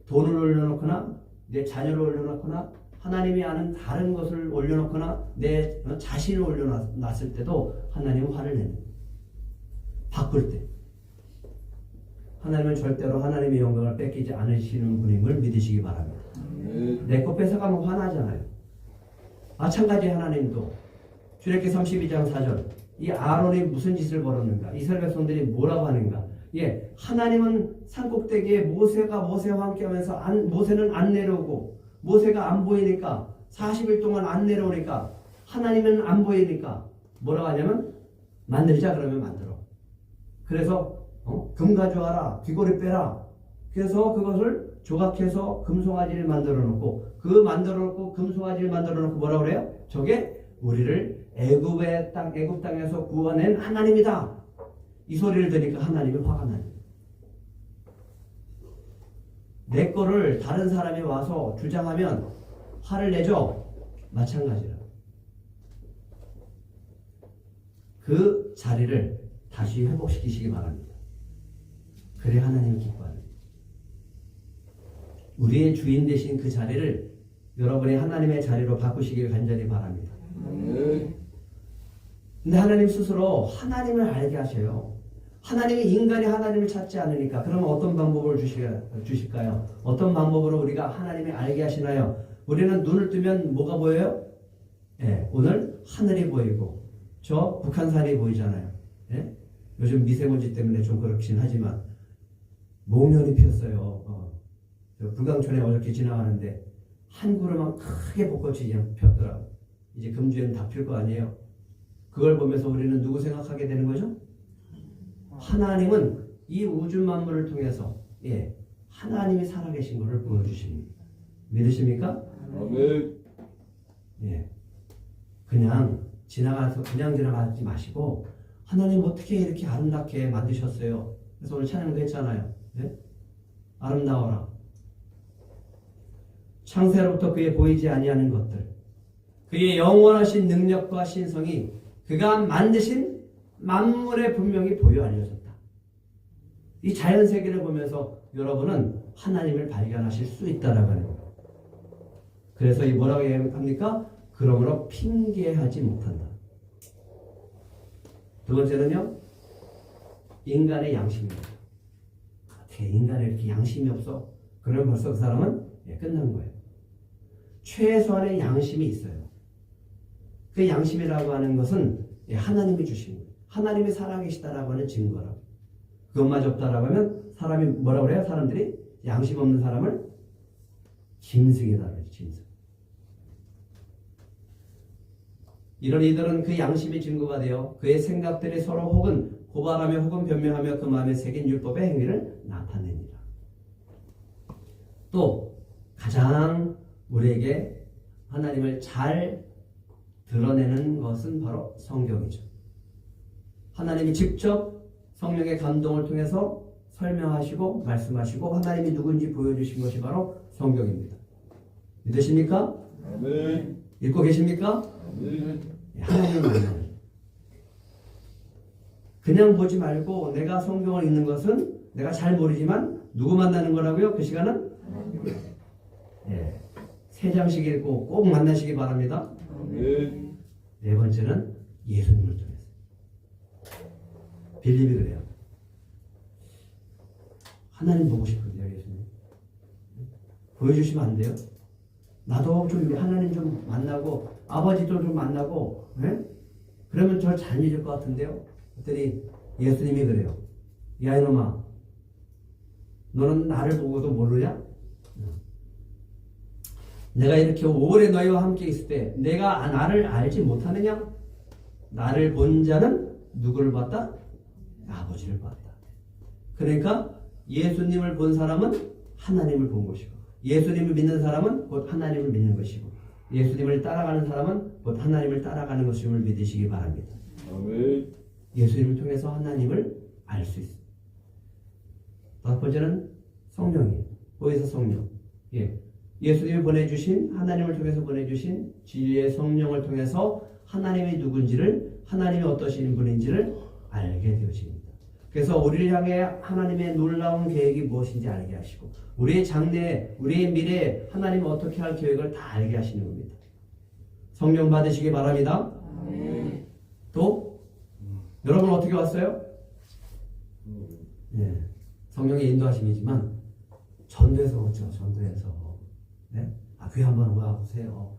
Speaker 1: 돈을 올려놓거나 내 자녀를 올려놓거나 하나님이 아는 다른 것을 올려놓거나 내 자신을 올려놨을 때도 하나님은 화를 내는 거예요. 바꿀 때 하나님은 절대로 하나님의 영광을 뺏기지 않으시는 분임을 믿으시기 바랍니다. 내 거 뺏어가면 화나잖아요. 마찬가지 하나님도 출애굽기 32장 4절 이 아론이 무슨 짓을 벌였는가? 이스라엘 백성들이 뭐라고 하는가? 하나님은 산꼭대기에 모세와 함께 하면서 모세는 안 내려오고 모세가 안 보이니까 40일 동안 안 내려오니까 하나님은 안 보이니까 뭐라고 하냐면 만들자 그러면 만들어. 그래서 금 가져와라 귀고리 빼라. 그래서 그것을 조각해서 금송아지를 만들어 놓고 금송아지를 만들어 놓고 뭐라고 그래요? 저게 우리를 애굽 땅에서 구원한 하나님이다. 이 소리를 들으니까 하나님이 화가 나요. 내 거를 다른 사람이 와서 주장하면 화를 내죠. 마찬가지라. 그 자리를 다시 회복시키시기 바랍니다. 그래 하나님이 기뻐하는. 우리의 주인 되신 그 자리를 여러분이 하나님의 자리로 바꾸시길 간절히 바랍니다.
Speaker 2: 아멘.
Speaker 1: 근데 하나님 스스로 하나님을 알게 하셔요. 하나님이 인간이 하나님을 찾지 않으니까 그러면 어떤 방법을 주실까요? 어떤 방법으로 우리가 하나님을 알게 하시나요? 우리는 눈을 뜨면 뭐가 보여요? 예, 오늘 하늘이 보이고 저 북한산이 보이잖아요. 예? 요즘 미세먼지 때문에 좀 그렇긴 하지만 목련이 피었어요. 저 불광천에 어저께 지나가는데 한 그루만 크게 벚꽃이 그냥 폈더라고. 이제 금주에는 다 필 거 아니에요. 그걸 보면서 우리는 누구 생각하게 되는 거죠? 하나님은 이 우주 만물을 통해서 하나님이 살아계신 것을 보여주십니다. 믿으십니까?
Speaker 2: 아멘.
Speaker 1: 예. 그냥 지나가지 마시고 하나님 어떻게 이렇게 아름답게 만드셨어요? 그래서 오늘 찬양도 했잖아요. 예? 아름다워라. 창세로부터 그의 보이지 아니하는 것들, 그의 영원하신 능력과 신성이 그가 만드신 만물에 분명히 보여 알려졌다. 이 자연 세계를 보면서 여러분은 하나님을 발견하실 수 있다라고 하는 거예요. 그래서 이 뭐라고 합니까? 그러므로 핑계하지 못한다. 두 번째는요, 인간의 양심입니다. 어떻게 인간에 이렇게 양심이 없어? 그러면 벌써 그 사람은 끝난 거예요. 최소한의 양심이 있어요. 그 양심이라고 하는 것은 하나님이 주신 거예요. 하나님이 살아계시다라고 하는 증거라고. 그것마저 없다라고 하면 사람이 뭐라고 그래요? 사람들이 양심 없는 사람을 짐승이다 그래요. 짐승. 이런 이들은 그 양심이 증거가 되어 그의 생각들이 서로 혹은 고발하며 혹은 변명하며 그 마음에 새긴 율법의 행위를 나타냅니다. 또 가장 우리에게 하나님을 잘 드러내는 것은 바로 성경이죠. 하나님이 직접 성령의 감동을 통해서 설명하시고 말씀하시고 하나님이 누군지 보여주신 것이 바로 성경입니다. 믿으십니까?
Speaker 2: 아멘.
Speaker 1: 읽고 계십니까?
Speaker 2: 아멘.
Speaker 1: 하나님을 만나는. 그냥 보지 말고 내가 성경을 읽는 것은 내가 잘 모르지만 누구 만나는 거라고요? 그 시간은? 세 장씩 읽고 꼭 만나시기 바랍니다.
Speaker 2: 아멘.
Speaker 1: 네 번째는 예수님을 통해서. 빌립이 그래요. 하나님 보고 싶은데요, 예수님. 보여주시면 안 돼요? 나도 좀 하나님 좀 만나고 아버지도 좀 만나고 그러면 저 잘 믿을 것 같은데요. 그랬더니 예수님이 그래요. 야 이놈아, 너는 나를 보고도 모르냐? 내가 이렇게 오래 너희와 함께 있을 때 내가 나를 알지 못하느냐? 나를 본 자는 누구를 봤다? 아버지를 봤다. 그러니까 예수님을 본 사람은 하나님을 본 것이고 예수님을 믿는 사람은 곧 하나님을 믿는 것이고 예수님을 따라가는 사람은 곧 하나님을 따라가는 것임을 믿으시기 바랍니다.
Speaker 2: 아멘.
Speaker 1: 예수님을 통해서 하나님을 알 수 있습니다. 다섯 번째는 성령이에요. 어디서 성령? 예수님이 보내주신 하나님을 통해서 보내주신 진리의 성령을 통해서 하나님이 누군지를 하나님이 어떠신 분인지를 알게 되어집니다. 그래서 우리를 향해 하나님의 놀라운 계획이 무엇인지 알게 하시고 우리의 장래, 우리의 미래 하나님은 어떻게 할 계획을 다 알게 하시는 겁니다. 성령 받으시기 바랍니다. 또 여러분 어떻게 왔어요? 성령의 인도하심이지만 전도해서 오죠. 전도해서 교회 한번 와보세요.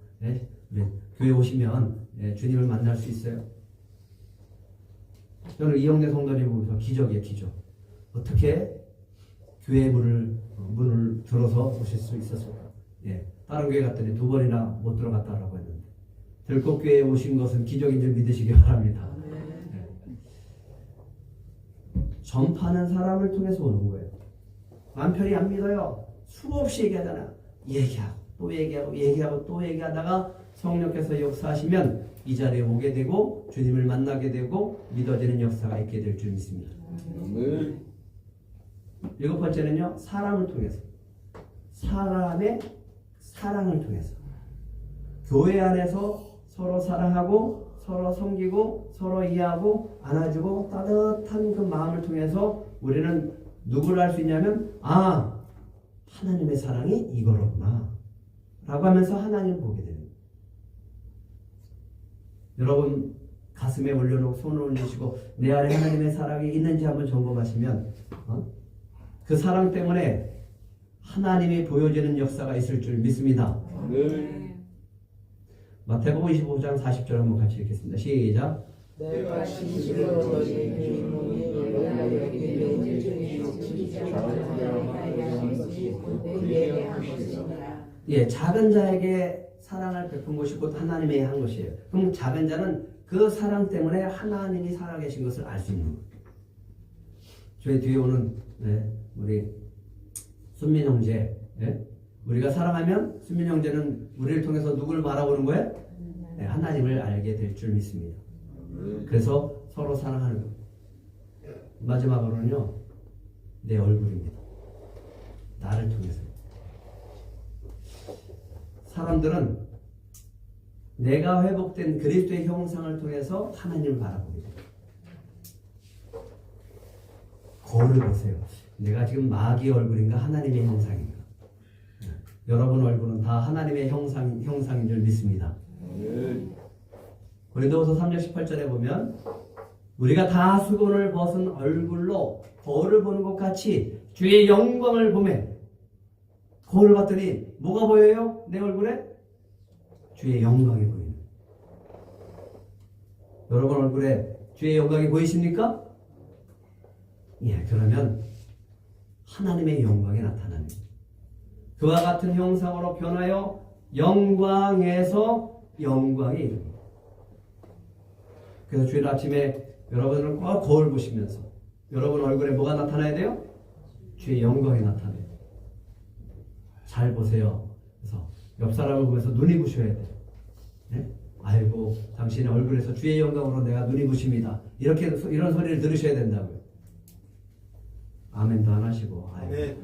Speaker 1: 우리 교회 오시면 주님을 만날 수 있어요. 저는 이영래 성도님 보면서 기적이에요. 기적. 어떻게 교회 문을 들어서 오실 수 있었을까? 다른 교회 갔더니 2번이나 못 들어갔다라고 했는데 들꽃교회에 오신 것은 기적인 줄 믿으시기 바랍니다. 전파하는 사람을 통해서 오는 거예요. 남편이 안 믿어요. 수없이 얘기하잖아. 얘기하고 또 얘기하고 얘기하고 또 얘기하다가 성령께서 역사하시면 이 자리에 오게 되고 주님을 만나게 되고 믿어지는 역사가 있게 될 줄 믿습니다.
Speaker 2: 아멘.
Speaker 1: 일곱 번째는요, 사람을 통해서. 사람의 사랑을 통해서. 교회 안에서 서로 사랑하고 서로 섬기고 서로 이해하고 안아주고 따뜻한 그 마음을 통해서 우리는 누구를 알 수 있냐면 하나님의 사랑이 이거로구나 라고 하면서 하나님을 보게 되는 거예요. 여러분 가슴에 올려놓고 손을 올리시고 내 안에 하나님의 사랑이 있는지 한번 점검하시면 그 사랑 때문에 하나님이 보여지는 역사가 있을 줄 믿습니다.
Speaker 2: 아멘.
Speaker 1: 마태복음 25장 40절 한번 같이 읽겠습니다. 시작.
Speaker 3: 내가 진실로 너희에게 이르노니 너희가 여기 내 중에 지키지 않는 내게 한 것이니라.
Speaker 1: 예, 작은 자에게 사랑을 베푼 것이 곧 하나님의 한 것이에요. 그럼 작은 자는 그 사랑 때문에 하나님이 살아계신 것을 알 수 있는 거예요. 저희 뒤에 오는 우리 순민 형제, 우리가 사랑하면 순민 형제는 우리를 통해서 누구를 바라보는 거예요? 하나님을 알게 될 줄 믿습니다. 그래서 서로 사랑하는 겁니다. 마지막으로는요, 내 얼굴입니다. 나를 통해서. 사람들은 내가 회복된 그리스도의 형상을 통해서 하나님을 바라보게 돼요. 거울을 보세요. 내가 지금 마귀의 얼굴인가 하나님의 형상인가? 여러분 얼굴은 다 하나님의 형상인 줄 믿습니다.
Speaker 2: 아멘.
Speaker 1: 고린도후서 3장 18절에 보면 우리가 다 수건을 벗은 얼굴로 거울을 보는 것 같이 주의 영광을 보매 거울을 봤더니 뭐가 보여요? 내 얼굴에? 주의 영광이 보이는. 여러분 얼굴에 주의 영광이 보이십니까? 예, 그러면 하나님의 영광이 나타나는 그와 같은 형상으로 변하여 영광에서 영광에 이릅니다. 그래서 주일 아침에 여러분은 꼭 거울 보시면서 여러분 얼굴에 뭐가 나타나야 돼요? 주의 영광이 나타나요. 잘 보세요. 그래서 옆 사람을 보면서 눈이 부셔야 돼요. 네? 아이고 당신의 얼굴에서 주의 영광으로 내가 눈이 부십니다. 이런 소리를 들으셔야 된다고요. 아멘도 안 하시고. 네.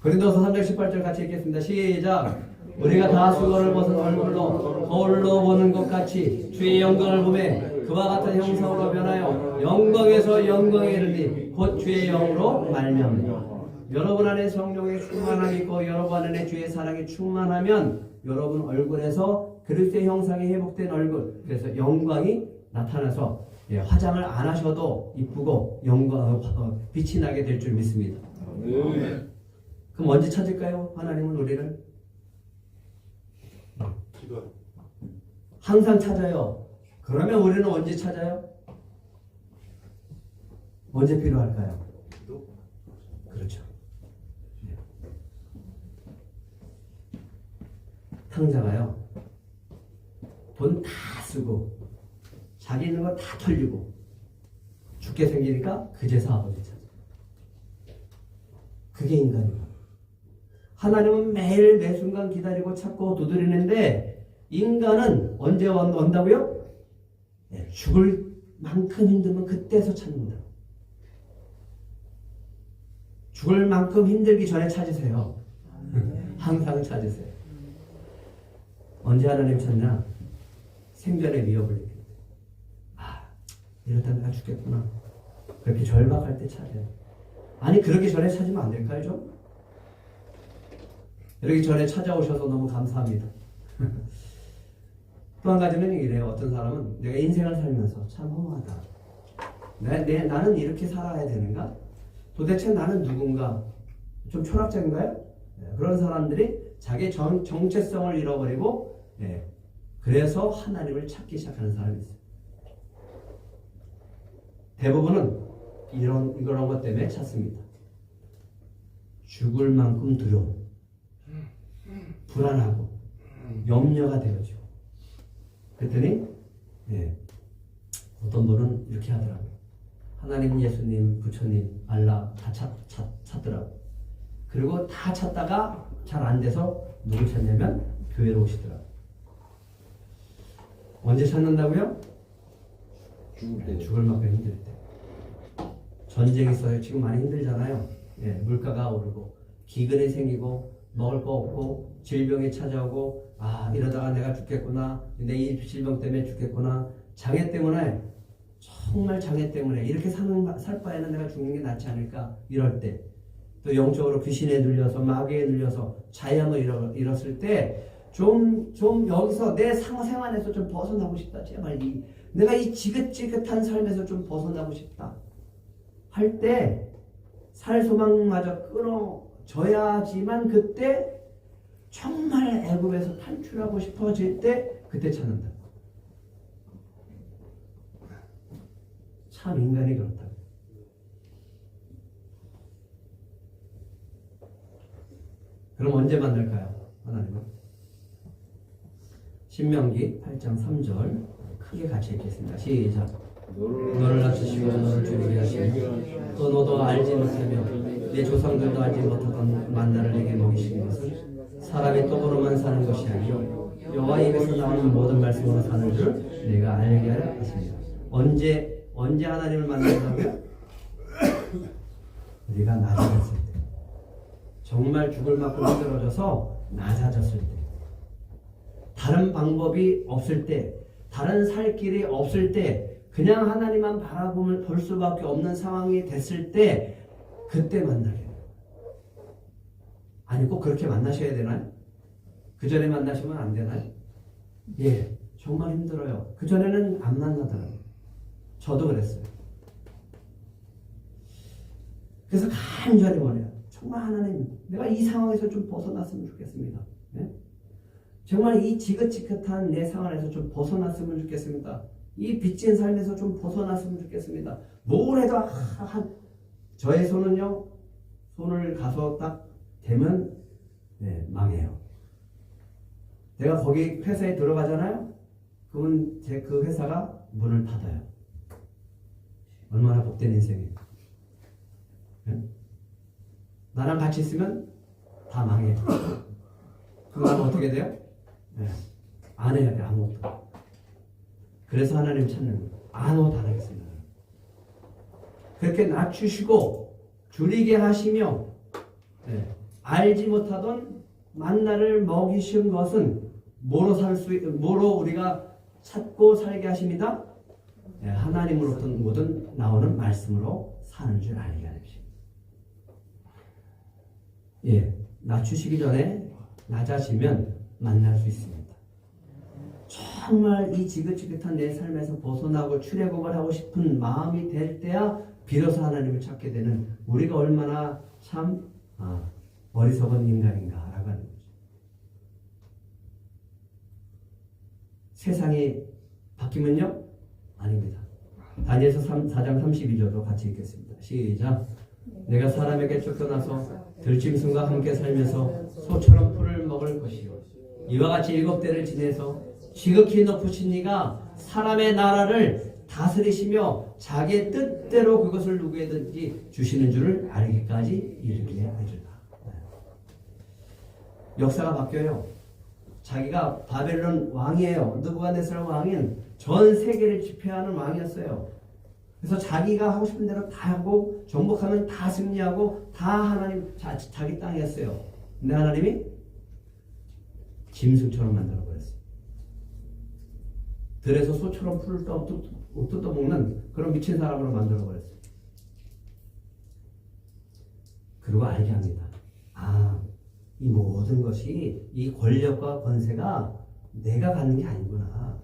Speaker 1: 고린도서 3장 18절 같이 읽겠습니다. 시작. 우리가 다 수건을 벗은 얼굴로 거울로 보는 것 같이 주의 영광을 보매 그와 같은 형상으로 변하여 영광에서 영광에 이르니 곧 주의 영으로 말미암으라. 여러분 안에 성령의 충만함이 있고 여러분 안에 주의 사랑이 충만하면 여러분 얼굴에서 그리스도의 형상이 회복된 얼굴, 그래서 영광이 나타나서 화장을 안 하셔도 이쁘고 빛이 나게 될 줄 믿습니다.
Speaker 2: 아멘.
Speaker 1: 그럼 언제 찾을까요? 하나님은 우리를 항상 찾아요. 그러면 우리는 언제 찾아요? 언제 필요할까요? 그렇죠. 탕자가요, 돈 다 쓰고 자기 있는 거 다 털리고 죽게 생기니까 그제서 아버지 찾아. 그게 인간이에요. 하나님은 매일 매 순간 기다리고 찾고 두드리는데 인간은 언제 온다고요? 네, 죽을 만큼 힘들면 그때서 찾는다. 죽을 만큼 힘들기 전에 찾으세요. 항상 찾으세요. 언제 하나님 찾냐? 생전의 위협을 느낄 때. 이러다 내가 죽겠구나. 그렇게 절박할 때 찾아요. 아니 그러기 전에 찾으면 안 될까요 좀? 이러기 전에 찾아오셔서 너무 감사합니다. 또 한 가지는 이래요. 어떤 사람은 내가 인생을 살면서 참 허무하다. 나는 이렇게 살아야 되는가? 도대체 나는 누군가? 좀 철학적인가요? 그런 사람들이 자기 정체성을 잃어버리고 그래서 하나님을 찾기 시작하는 사람이 있어요. 대부분은 이런 것 때문에 찾습니다. 죽을 만큼 두려움, 불안하고 염려가 되어지고. 그랬더니 어떤 분은 이렇게 하더라고요. 하나님, 예수님, 부처님, 알라 다 찾더라고요. 그리고 다 찾다가 잘 안 돼서 누구 찾냐면 교회로 오시더라고요. 언제 찾는다고요? 죽을 만큼 힘들 때. 전쟁이 있어요. 지금 많이 힘들잖아요. 물가가 오르고 기근이 생기고 먹을 거 없고 질병이 찾아오고 이러다가 내가 죽겠구나. 내 이 질병 때문에 죽겠구나. 장애 때문에 정말 장애 때문에 이렇게 살 바에는 내가 죽는 게 낫지 않을까. 이럴 때 또 영적으로 귀신에 눌려서 마귀에 눌려서 자양을 잃었을 때 좀 여기서 내 생활에서 좀 벗어나고 싶다. 제발 내가 이 지긋지긋한 삶에서 좀 벗어나고 싶다. 할 때 살 소망마저 끊어져야지만 그때 정말 애굽에서 탈출하고 싶어질 때 그때 찾는다. 참 인간이 그렇다. 그럼 언제 만날까요? 하나님은? 신명기 8장 3절 크게 같이 읽겠습니다. 시작. 너를 낮추시고 너를 주리게 하시며 또 너도 알지 못하며 내 조상들도 알지 못하던 만나를 내게 먹이시는 것은 사람이 떡으로만 사는 것이 아니요 여호와 입에서 나오는 모든 말씀으로 사는 줄 내가 알게 하려 하십니다. 언제 하나님을 만난다고요? 우리가 낮아졌을 때, 정말 죽을 만큼 힘들어져서 낮아졌을 때, 다른 방법이 없을 때, 다른 살 길이 없을 때, 그냥 하나님만 바라보면 볼 수밖에 없는 상황이 됐을 때 그때 만나게 돼요. 아니 꼭 그렇게 만나셔야 되나요? 그 전에 만나시면 안 되나요? 예, 정말 힘들어요. 그 전에는 안 만나더라고요. 저도 그랬어요. 그래서 간절히 원해요. 정말 하나님, 내가 이 상황에서 좀 벗어났으면 좋겠습니다. 예? 정말 이 지긋지긋한 내 상황에서 좀 벗어났으면 좋겠습니다. 이 빚진 삶에서 좀 벗어났으면 좋겠습니다. 뭘 해도 저의 손은요, 손을 가서 딱 대면 망해요. 내가 거기 회사에 들어가잖아요. 그러면 그 회사가 문을 닫아요. 얼마나 복된 인생이에요. 나랑 같이 있으면 다 망해요. 그럼 어떻게 돼요? 안 해야 돼, 아무것도. 그래서 하나님 찾는 거예요. 아무것도 안 하겠습니다. 그렇게 낮추시고 줄이게 하시며 알지 못하던 만나를 먹이신 것은 뭐로 우리가 찾고 살게 하십니다. 하나님으로부터 모든 나오는 말씀으로 사는 줄 알게 하십시오. 낮추시기 전에 낮아지면 만날 수 있습니다. 정말 이 지긋지긋한 내 삶에서 벗어나고 출애굽을 하고 싶은 마음이 될 때야 비로소 하나님을 찾게 되는 우리가 얼마나 참 어리석은 인간인가라고 하는 거죠. 세상이 바뀌면요? 아닙니다. 다니엘서 4장 32절도 같이 읽겠습니다. 시작. 내가 사람에게 쫓겨나서 들짐승과 함께 살면서 소처럼 풀을 먹을 것이요 이와 같이 7대를 지내서 지극히 높으신 이가 사람의 나라를 다스리시며 자기의 뜻대로 그것을 누구에든지 주시는 줄을 알기까지 이르게 해주라. 역사가 바뀌어요. 자기가 바벨론 왕이에요. 느부갓네살 왕인 전 세계를 지배하는 왕이었어요. 그래서 자기가 하고 싶은 대로 다 하고 정복하면 다 승리하고 다 하나님 자기 땅이었어요. 근데 하나님이 짐승처럼 만들어버렸어요. 들에서 소처럼 풀을 뜯어먹는 그런 미친 사람으로 만들어버렸어요. 그리고 알게 합니다. 이 모든 것이 이 권력과 권세가 내가 갖는 게 아니구나.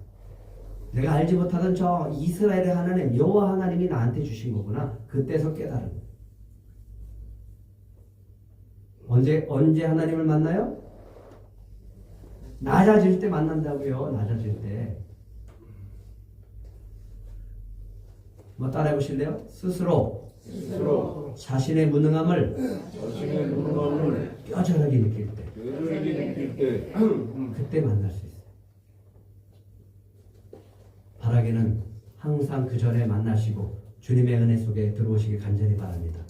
Speaker 1: 내가 알지 못하던 저 이스라엘의 하나님 여호와 하나님이 나한테 주신 거구나. 그때서 깨달은 거예요. 언제 하나님을 만나요? 낮아질 때 만난다고요. 낮아질 때. 뭐 따라해 보실래요? 스스로 자신의 무능함을 뼈저리게 느낄 때 그때 만날 수 있어요. 바라기는 항상 그 전에 만나시고 주님의 은혜 속에 들어오시길 간절히 바랍니다.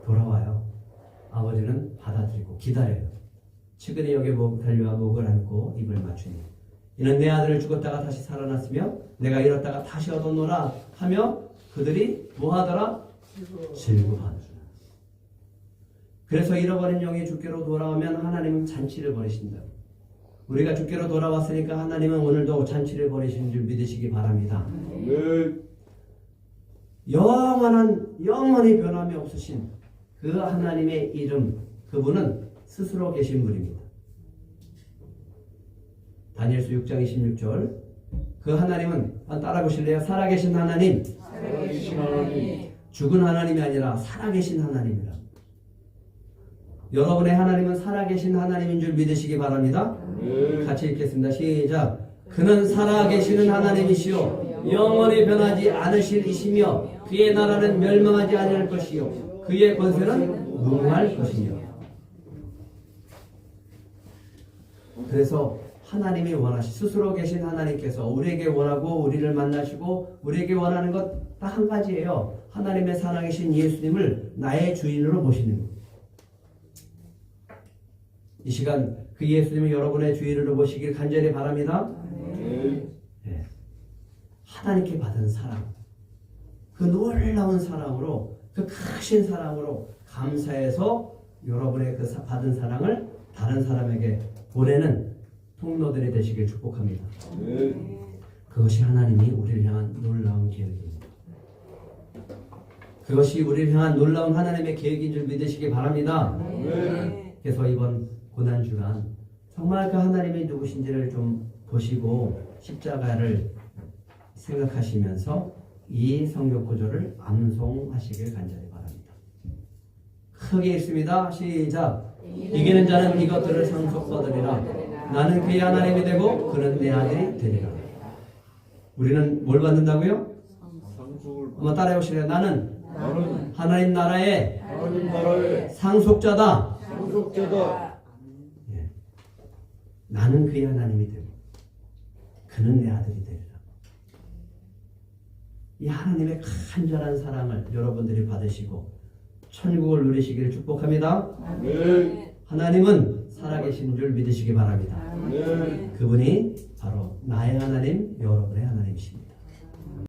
Speaker 1: 돌아와요. 아버지는 받아들이고 기다려요. 측은히 여기 달려와 목을 안고 입을 맞추니 이는 내 아들을 죽었다가 다시 살아났으며 내가 잃었다가 다시 얻었노라 하며 그들이 뭐하더라? 즐거워하더라. 그래서 잃어버린 영이 주께로 돌아오면 하나님은 잔치를 벌이신다. 우리가 주께로 돌아왔으니까 하나님은 오늘도 잔치를 벌이신 줄 믿으시기 바랍니다. 영원히 변함이 없으신 그 하나님의 이름, 그분은 스스로 계신 분입니다. 다니엘서 6장 26절. 그 하나님은 따라 보실래요? 살아계신 하나님,
Speaker 2: 살아계신 하나님,
Speaker 1: 죽은 하나님이 아니라 살아계신 하나님이라. 여러분의 하나님은 살아계신 하나님인 줄 믿으시기 바랍니다.
Speaker 2: 네.
Speaker 1: 같이 읽겠습니다. 시작. 그는 살아계시는 하나님이시요 영원히 변하지 않으실 이시며 그의 나라는 멸망하지 아니할 것이요 그의 권세는 무궁할 것이며. 그래서 하나님이 스스로 계신 하나님께서 우리에게 원하고 우리를 만나시고 우리에게 원하는 것 딱 한 가지예요. 하나님의 살아계신 예수님을 나의 주인으로 모시는 것. 이 시간 그 예수님을 여러분의 주인으로 모시길 간절히 바랍니다.
Speaker 2: 네.
Speaker 1: 네. 하나님께 받은 사랑, 그 놀라운 사랑으로, 그 크신 사랑으로 감사해서 여러분의 그 받은 사랑을 다른 사람에게 보내는 통로들이 되시길 축복합니다.
Speaker 2: 네.
Speaker 1: 그것이 하나님이 우리를 향한 놀라운 계획입니다. 그것이 우리를 향한 놀라운 하나님의 계획인 줄 믿으시기 바랍니다.
Speaker 2: 네.
Speaker 1: 그래서 이번 고난주간 정말 그 하나님이 누구신지를 좀 보시고 십자가를 생각하시면서 이 성경 구절을 암송하시길 간절히 바랍니다. 크게 읽습니다. 시작. 이기는 자는 이것들을 상속 거두리라. 나는 그의 하나님이 되고 그는 내 아들이 되리라. 우리는 뭘 받는다고요?
Speaker 2: 상속을
Speaker 1: 한번 따라해 보실래요? 나는
Speaker 2: 나는
Speaker 1: 하나님 나라의
Speaker 2: 하나님 나라의
Speaker 1: 상속자다.
Speaker 2: 상속자다.
Speaker 1: 예. 나는 그의 하나님이 되고 그는 내 아들이 되리라. 이 하나님의 간절한 사랑을 여러분들이 받으시고 천국을 누리시기를 축복합니다.
Speaker 2: 네.
Speaker 1: 하나님은 살아계신 줄 믿으시기 바랍니다.
Speaker 2: 네.
Speaker 1: 그분이 바로 나의 하나님, 여러분의 하나님이십니다.